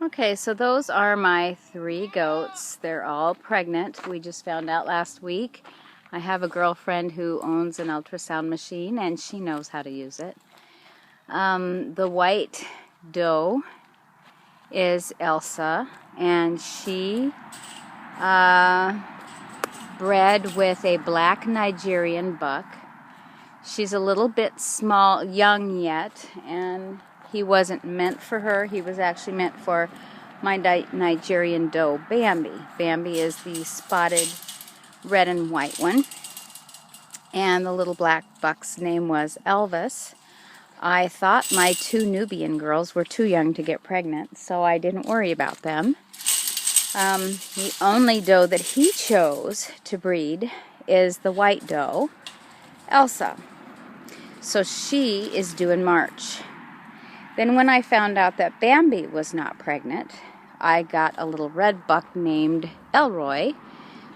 Okay, so those are my 3 goats. They're all pregnant. We just found out last week. I have a girlfriend who owns an ultrasound machine and she knows how to use it. The white doe is Elsa, and she bred with a black Nigerian buck. She's a little bit small, young yet, and he wasn't meant for her. He was actually meant for my Nigerian doe, Bambi. Bambi is the spotted red and white one. And the little black buck's name was Elvis. I thought my 2 Nubian girls were too young to get pregnant, so I didn't worry about them. The only doe that he chose to breed is the white doe, Elsa. So she is due in March. Then when I found out that Bambi was not pregnant, I got a little red buck named Elroy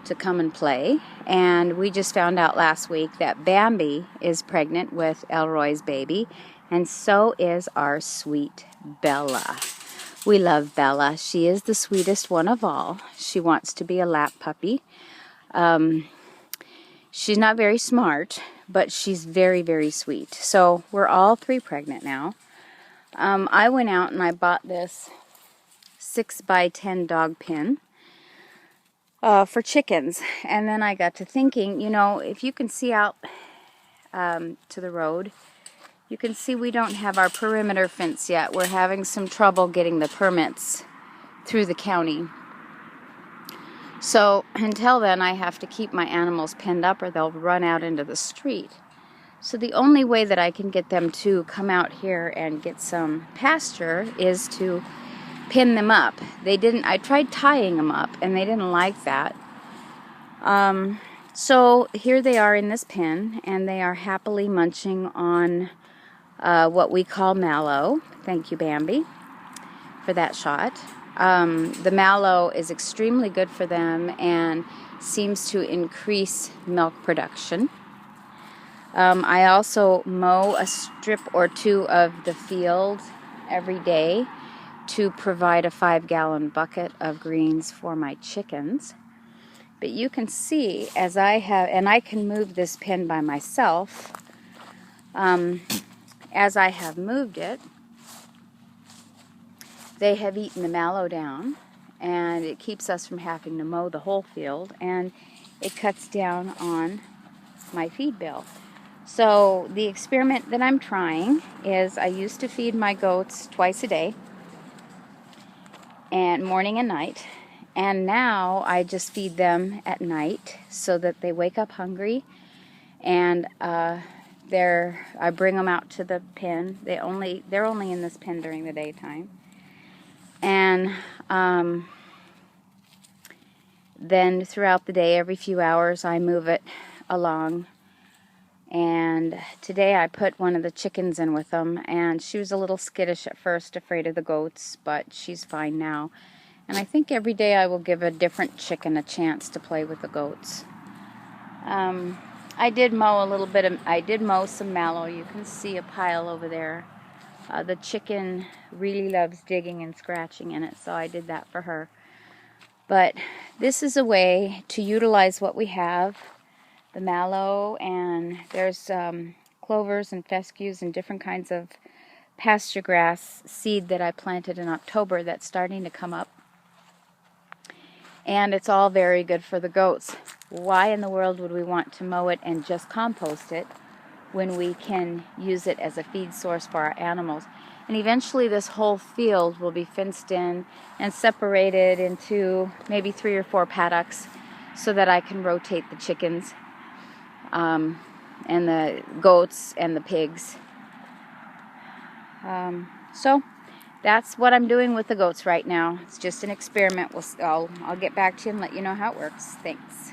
to come and play. And we just found out last week that Bambi is pregnant with Elroy's baby. And so is our sweet Bella. We love Bella. She is the sweetest one of all. She wants to be a lap puppy. She's not very smart, but she's very, very sweet. So we're all 3 pregnant now. I went out and I bought this 6x10 dog pen for chickens. And then I got to thinking, you know, if you can see out to the road, you can see we don't have our perimeter fence yet. We're having some trouble getting the permits through the county. So until then, I have to keep my animals penned up or they'll run out into the street. So the only way that I can get them to come out here and get some pasture is to pin them up. I tried tying them up and they didn't like that. So here they are in this pen, and they are happily munching on what we call mallow. Thank you, Bambi, for that shot. The mallow is extremely good for them and seems to increase milk production. I also mow a strip or 2 of the field every day to provide a 5-gallon bucket of greens for my chickens. But you can see as I have, and I can move this pen by myself, as I have moved it, they have eaten the mallow down, and it keeps us from having to mow the whole field, and it cuts down on my feed bill. So the experiment that I'm trying is I used to feed my goats twice a day, and morning and night, and now I just feed them at night so that they wake up hungry, and I bring them out to the pen. They're only in this pen during the daytime. And then throughout the day, every few hours, I move it along. And today I put one of the chickens in with them, and she was a little skittish at first, afraid of the goats, but she's fine now. And I think every day I will give a different chicken a chance to play with the goats. I did mow some mallow. You can see a pile over there. The chicken really loves digging and scratching in it, so I did that for her. But this is a way to utilize what we have, the mallow, and there's clovers and fescues and different kinds of pasture grass seed that I planted in October that's starting to come up. And it's all very good for the goats. Why in the world would we want to mow it and just compost it when we can use it as a feed source for our animals? And eventually this whole field will be fenced in and separated into maybe 3 or 4 paddocks so that I can rotate the chickens and the goats and the pigs. So that's what I'm doing with the goats right now. It's just an experiment. I'll get back to you and let you know how it works. Thanks.